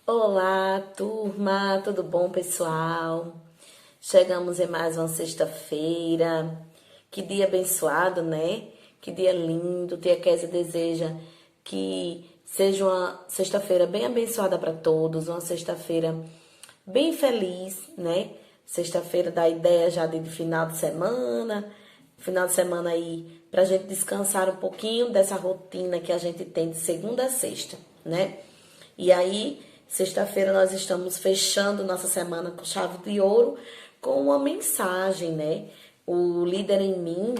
Olá, turma, tudo bom, pessoal? Chegamos em mais uma sexta-feira. Que dia abençoado, né? Que dia lindo. Tia Kézia deseja que seja uma sexta-feira bem abençoada para todos, uma sexta-feira bem feliz, né? Sexta-feira dá ideia já de final de semana aí, pra gente descansar um pouquinho dessa rotina que a gente tem de segunda a sexta, né? E aí, sexta-feira nós estamos fechando nossa semana com chave de ouro com uma mensagem, né? O Líder em Mim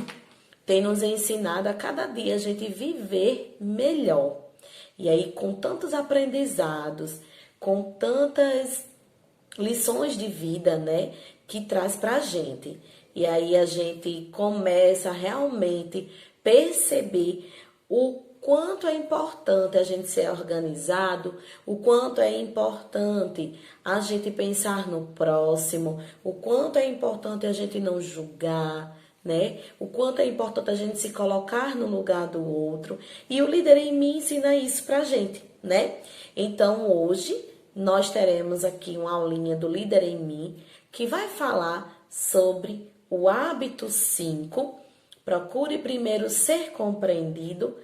tem nos ensinado a cada dia a gente viver melhor. E aí, com tantos aprendizados, com tantas lições de vida, né, que traz pra gente. E aí a gente começa a realmente perceber o quanto é importante a gente ser organizado, o quanto é importante a gente pensar no próximo, o quanto é importante a gente não julgar, né? O quanto é importante a gente se colocar no lugar do outro. E o Líder em Mim ensina isso pra gente, né? Então hoje nós teremos aqui uma aulinha do Líder em Mim que vai falar sobre o hábito 5. Procure primeiro ser compreendido,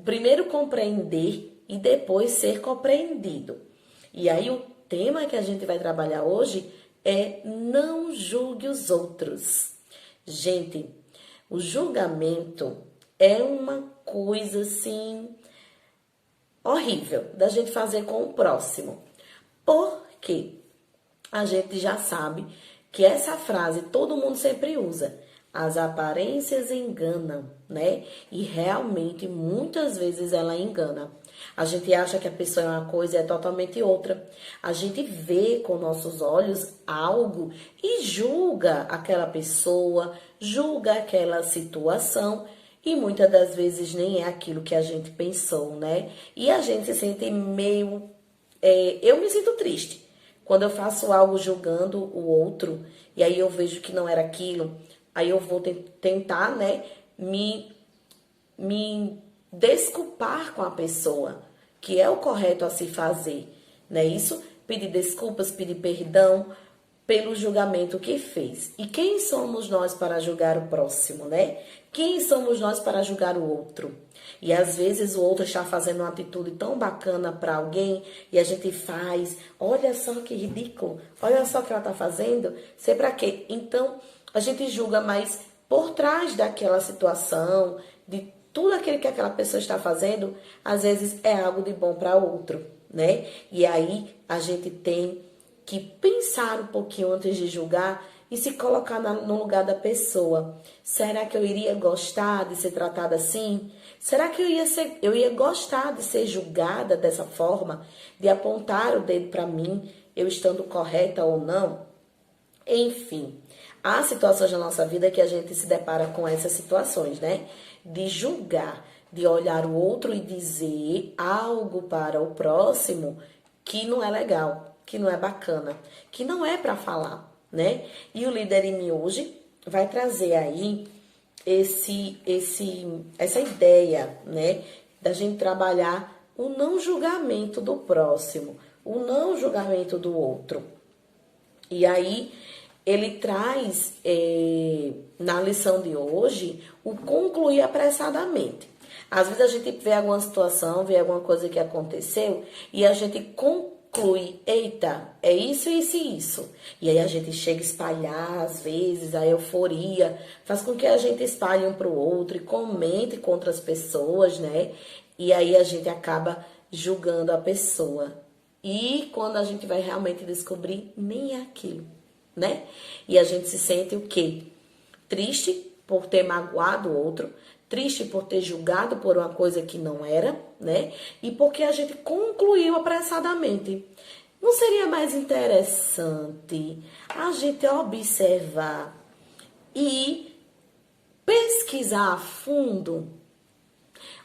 primeiro compreender e depois ser compreendido. E aí o tema que a gente vai trabalhar hoje é não julgue os outros. Gente, o julgamento é uma coisa assim horrível da gente fazer com o próximo. Porque a gente já sabe que essa frase todo mundo sempre usa. As aparências enganam, né? E realmente muitas vezes ela engana. A gente acha que a pessoa é uma coisa e é totalmente outra. A gente vê com nossos olhos algo e julga aquela pessoa, julga aquela situação e muitas das vezes nem é aquilo que a gente pensou, né? E a gente se sente meio. Eu me sinto triste quando eu faço algo julgando o outro e aí eu vejo que não era aquilo. Aí eu vou tentar, né, me desculpar com a pessoa, que é o correto a se fazer, né? Isso, pedir desculpas, pedir perdão pelo julgamento que fez. E quem somos nós para julgar o próximo, né? Quem somos nós para julgar o outro? E às vezes o outro está fazendo uma atitude tão bacana para alguém e a gente faz, olha só que ridículo, olha só o que ela está fazendo, sei para quê? Então a gente julga, mas por trás daquela situação, de tudo aquilo que aquela pessoa está fazendo, às vezes é algo de bom para outro, né? E aí a gente tem que pensar um pouquinho antes de julgar e se colocar no lugar da pessoa. Será que eu iria gostar de ser tratada assim? Será que eu ia gostar de ser julgada dessa forma? De apontar o dedo para mim, eu estando correta ou não? Enfim, há situações na nossa vida que a gente se depara com essas situações, né? De julgar, de olhar o outro e dizer algo para o próximo que não é legal, que não é bacana, que não é para falar, né? E o Líder em Mim hoje vai trazer aí essa ideia, né? Da gente trabalhar o não julgamento do próximo, o não julgamento do outro. E aí ele traz na lição de hoje o concluir apressadamente. Às vezes a gente vê alguma situação, vê alguma coisa que aconteceu e a gente conclui, eita, é isso, isso e isso. E aí a gente chega a espalhar, às vezes, a euforia, faz com que a gente espalhe um para o outro e comente com outras pessoas, né? E aí a gente acaba julgando a pessoa. E quando a gente vai realmente descobrir, nem é aquilo, né? E a gente se sente o quê? Triste por ter magoado o outro, triste por ter julgado por uma coisa que não era, né? E porque a gente concluiu apressadamente. Não seria mais interessante a gente observar e pesquisar a fundo?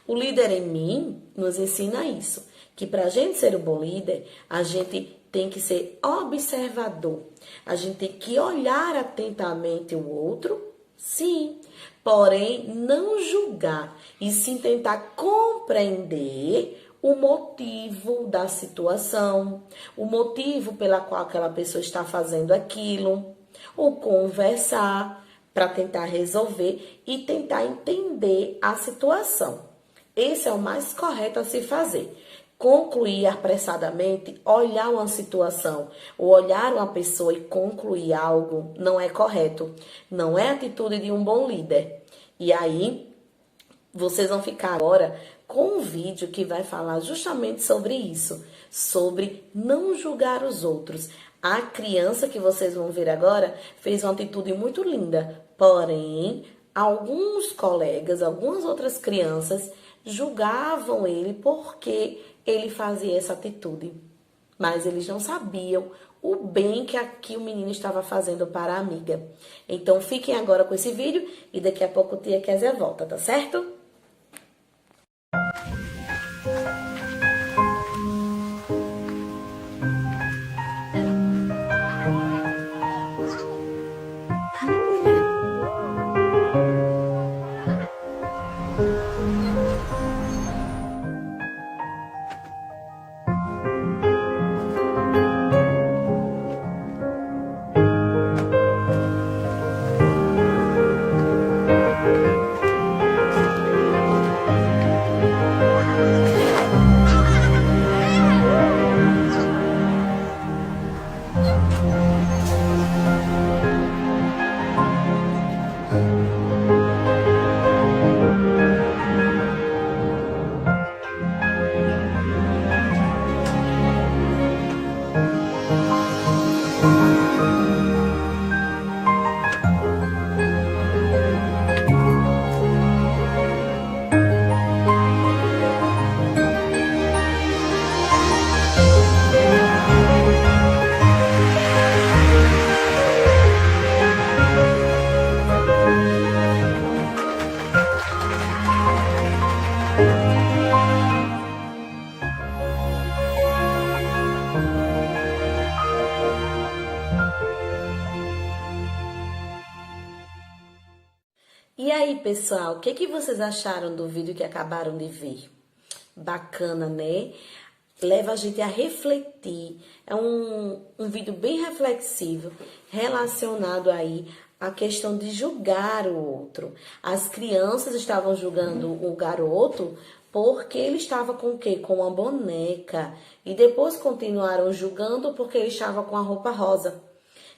O Líder em Mim nos ensina isso, que para a gente ser um bom líder, a gente tem que ser observador. A gente tem que olhar atentamente o outro, sim, porém não julgar e sim tentar compreender o motivo da situação, o motivo pela qual aquela pessoa está fazendo aquilo, ou conversar para tentar resolver e tentar entender a situação. Esse é o mais correto a se fazer. Concluir apressadamente, olhar uma situação, ou olhar uma pessoa e concluir algo não é correto. Não é a atitude de um bom líder. E aí, vocês vão ficar agora com um vídeo que vai falar justamente sobre isso, sobre não julgar os outros. A criança que vocês vão ver agora fez uma atitude muito linda, porém, alguns colegas, algumas outras crianças julgavam ele porque ele fazia essa atitude. Mas eles não sabiam o bem que aqui o menino estava fazendo para a amiga. Então, fiquem agora com esse vídeo e daqui a pouco tia Kézia volta, tá certo? E aí, pessoal, o que vocês acharam do vídeo que acabaram de ver? Bacana, né? Leva a gente a refletir. É um vídeo bem reflexivo, relacionado aí à questão de julgar o outro. As crianças estavam julgando o garoto porque ele estava com o quê? Com uma boneca. E depois continuaram julgando porque ele estava com a roupa rosa.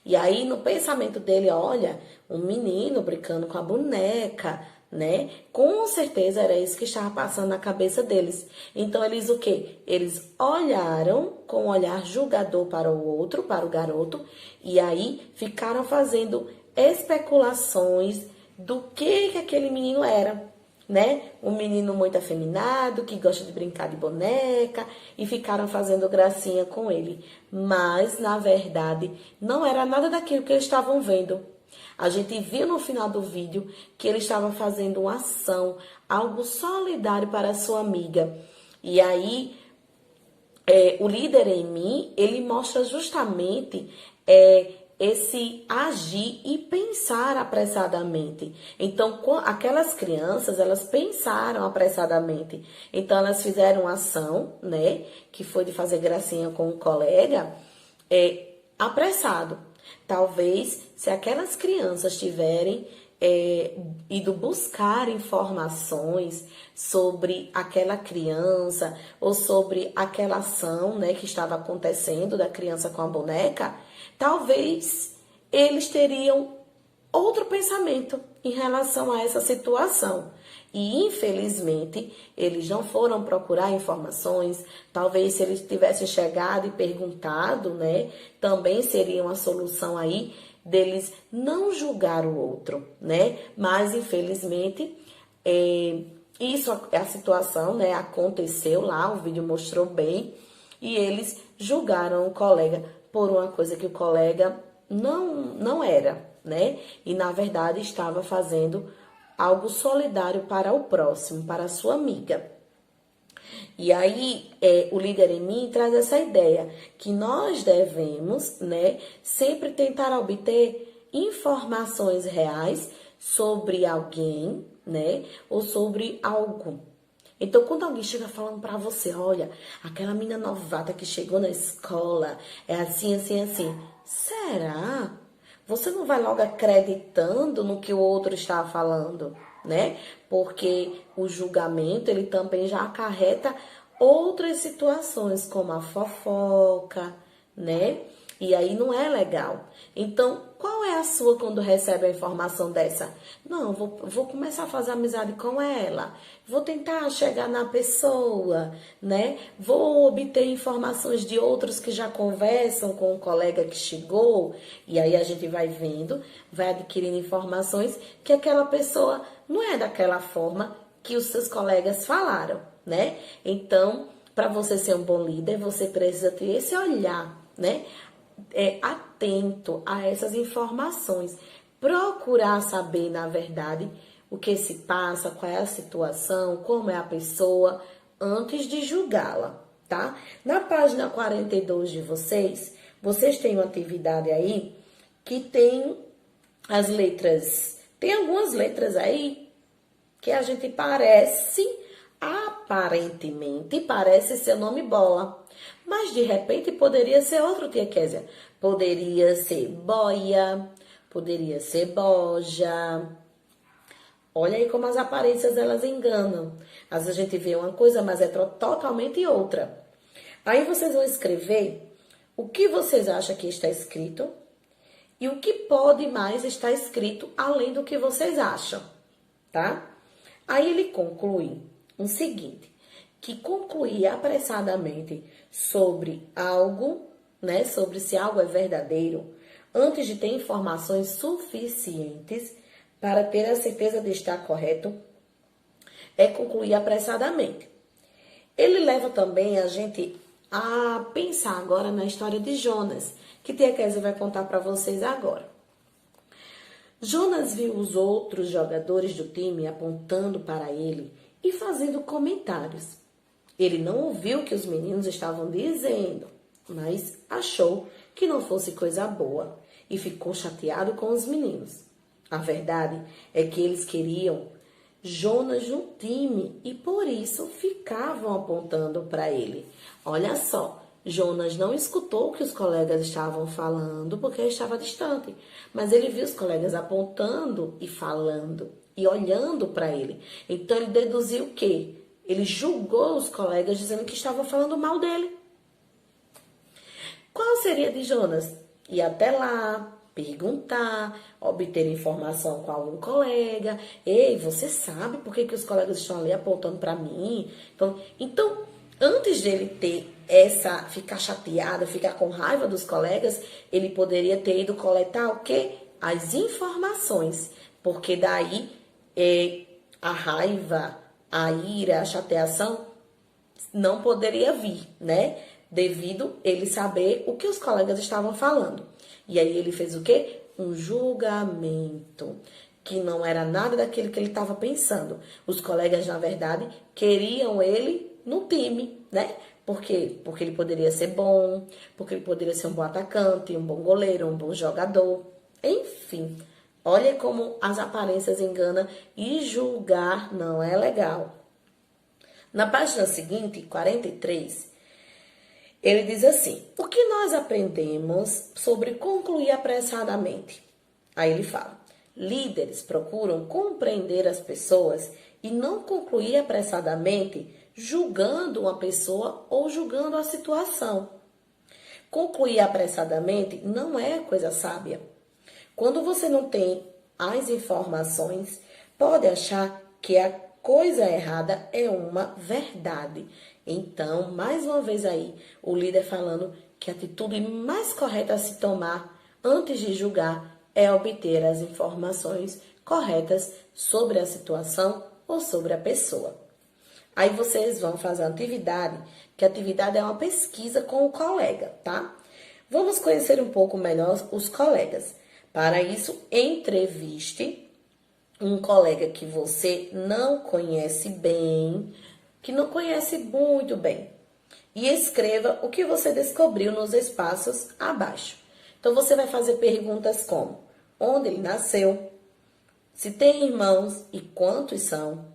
E aí, no pensamento dele, olha, um menino brincando com a boneca, né? Com certeza era isso que estava passando na cabeça deles. Então, eles o quê? Eles olharam com um olhar julgador para o outro, para o garoto, e aí ficaram fazendo especulações do que aquele menino era, né? Um menino muito afeminado, que gosta de brincar de boneca, e ficaram fazendo gracinha com ele. Mas, na verdade, não era nada daquilo que eles estavam vendo. A gente viu no final do vídeo que ele estava fazendo uma ação, algo solidário para a sua amiga. E aí, o líder em mim, ele mostra justamente esse agir e pensar apressadamente. Então, aquelas crianças, elas pensaram apressadamente. Então, elas fizeram uma ação, né, que foi de fazer gracinha com um colega, apressado. Talvez, se aquelas crianças tiverem ido buscar informações sobre aquela criança ou sobre aquela ação, né, que estava acontecendo da criança com a boneca, talvez eles teriam outro pensamento em relação a essa situação. E, infelizmente, eles não foram procurar informações. Talvez, se eles tivessem chegado e perguntado, né, também seria uma solução aí deles não julgar o outro, né? Mas, infelizmente, isso, a situação, né, aconteceu lá, o vídeo mostrou bem, e eles julgaram o colega por uma coisa que o colega não era, né? E, na verdade, estava fazendo algo solidário para o próximo, para a sua amiga. E aí, o líder em mim traz essa ideia, que nós devemos, né, sempre tentar obter informações reais sobre alguém, né, ou sobre algo. Então, quando alguém chega falando pra você, olha, aquela menina novata que chegou na escola é assim, assim, assim. Será? Você não vai logo acreditando no que o outro está falando, né? Porque o julgamento, ele também já acarreta outras situações, como a fofoca, né? E aí não é legal. Então, qual é a sua quando recebe a informação dessa? Não, vou começar a fazer amizade com ela. Vou tentar chegar na pessoa, né? Vou obter informações de outros que já conversam com o colega que chegou. E aí a gente vai vendo, vai adquirindo informações que aquela pessoa não é daquela forma que os seus colegas falaram, né? Então, para você ser um bom líder, você precisa ter esse olhar, né? Atento a essas informações. Procurar saber, na verdade, o que se passa, qual é a situação, como é a pessoa, antes de julgá-la, tá? Na página 42 de vocês têm uma atividade aí que tem as letras. Tem algumas letras aí que a gente aparentemente, parece ser o nome bola. Mas de repente poderia ser outro, tia Kézia. Poderia ser boia, poderia ser boja. Olha aí como as aparências elas enganam. Às vezes a gente vê uma coisa, mas é totalmente outra. Aí vocês vão escrever o que vocês acham que está escrito e o que pode mais estar escrito além do que vocês acham, tá? Aí ele conclui o seguinte, que concluir apressadamente sobre algo, né, sobre se algo é verdadeiro, antes de ter informações suficientes para ter a certeza de estar correto, é concluir apressadamente. Ele leva também a gente a pensar agora na história de Jonas, que tia Kézia vai contar para vocês agora. Jonas viu os outros jogadores do time apontando para ele e fazendo comentários. Ele não ouviu o que os meninos estavam dizendo, mas achou que não fosse coisa boa e ficou chateado com os meninos. A verdade é que eles queriam Jonas no time e por isso ficavam apontando para ele. Olha só, Jonas não escutou o que os colegas estavam falando porque estava distante, mas ele viu os colegas apontando e falando e olhando para ele. Então ele deduziu o quê? Ele julgou os colegas dizendo que estavam falando mal dele. Qual seria de Jonas? Ir até lá, perguntar, obter informação com algum colega. Ei, você sabe por que os colegas estão ali apontando para mim? Então, antes dele ter ficar chateado, ficar com raiva dos colegas, ele poderia ter ido coletar o quê? As informações. Porque daí a raiva, a ira, a chateação não poderia vir, né? Devido ele saber o que os colegas estavam falando. E aí ele fez o quê? Um julgamento, que não era nada daquilo que ele estava pensando. Os colegas, na verdade, queriam ele no time, né? Por quê? Porque ele poderia ser bom, porque ele poderia ser um bom atacante, um bom goleiro, um bom jogador. Enfim, olha como as aparências enganam e julgar não é legal. Na página seguinte, 43, ele diz assim, o que nós aprendemos sobre concluir apressadamente? Aí ele fala, líderes procuram compreender as pessoas e não concluir apressadamente julgando uma pessoa ou julgando a situação. Concluir apressadamente não é coisa sábia. Quando você não tem as informações, pode achar que a coisa errada é uma verdade. Então, mais uma vez aí, o líder falando que a atitude mais correta a se tomar antes de julgar é obter as informações corretas sobre a situação ou sobre a pessoa. Aí vocês vão fazer a atividade, que a atividade é uma pesquisa com o colega, tá? Vamos conhecer um pouco melhor os colegas. Para isso, entreviste um colega que você não conhece bem, que não conhece muito bem. E escreva o que você descobriu nos espaços abaixo. Então, você vai fazer perguntas como: onde ele nasceu? Se tem irmãos e quantos são?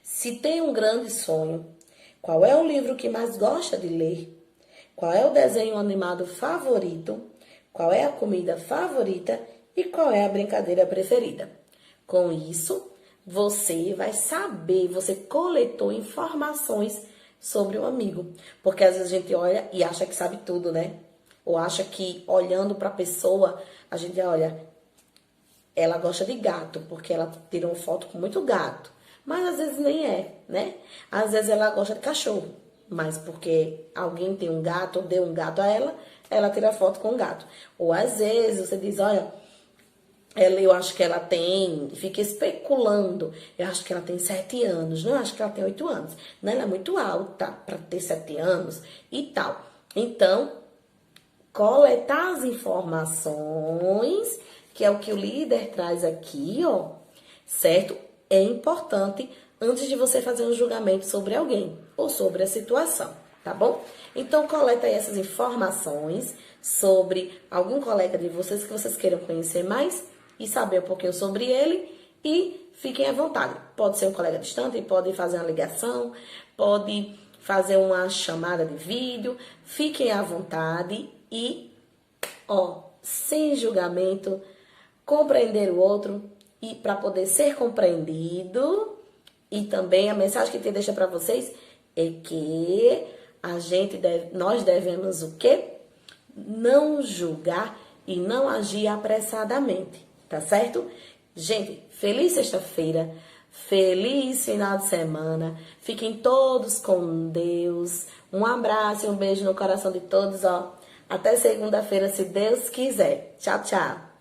Se tem um grande sonho, qual é o livro que mais gosta de ler? Qual é o desenho animado favorito? Qual é a comida favorita? E qual é a brincadeira preferida? Com isso, você vai saber, você coletou informações sobre o amigo. Porque às vezes a gente olha e acha que sabe tudo, né? Ou acha que olhando para a pessoa, a gente olha, ela gosta de gato, porque ela tirou foto com muito gato. Mas às vezes nem é, né? Às vezes ela gosta de cachorro, mas porque alguém tem um gato ou deu um gato a ela, ela tira foto com o gato. Ou às vezes você diz, olha, eu acho que ela tem, fica especulando, eu acho que ela tem 7 anos, não, eu acho que ela tem 8 anos. Não, ela é muito alta para ter 7 anos e tal. Então, coletar as informações, que é o que o líder traz aqui, ó, certo? É importante antes de você fazer um julgamento sobre alguém ou sobre a situação, tá bom? Então, coleta aí essas informações sobre algum colega de vocês que vocês queiram conhecer mais e saber um pouquinho sobre ele e fiquem à vontade. Pode ser um colega distante, pode fazer uma ligação, pode fazer uma chamada de vídeo, fiquem à vontade e, ó, sem julgamento, compreender o outro e para poder ser compreendido. E também a mensagem que te deixa para vocês é que nós devemos o quê? Não julgar e não agir apressadamente, tá certo? Gente, feliz sexta-feira, feliz final de semana, fiquem todos com Deus, um abraço e um beijo no coração de todos, ó. Até segunda-feira, se Deus quiser. Tchau, tchau.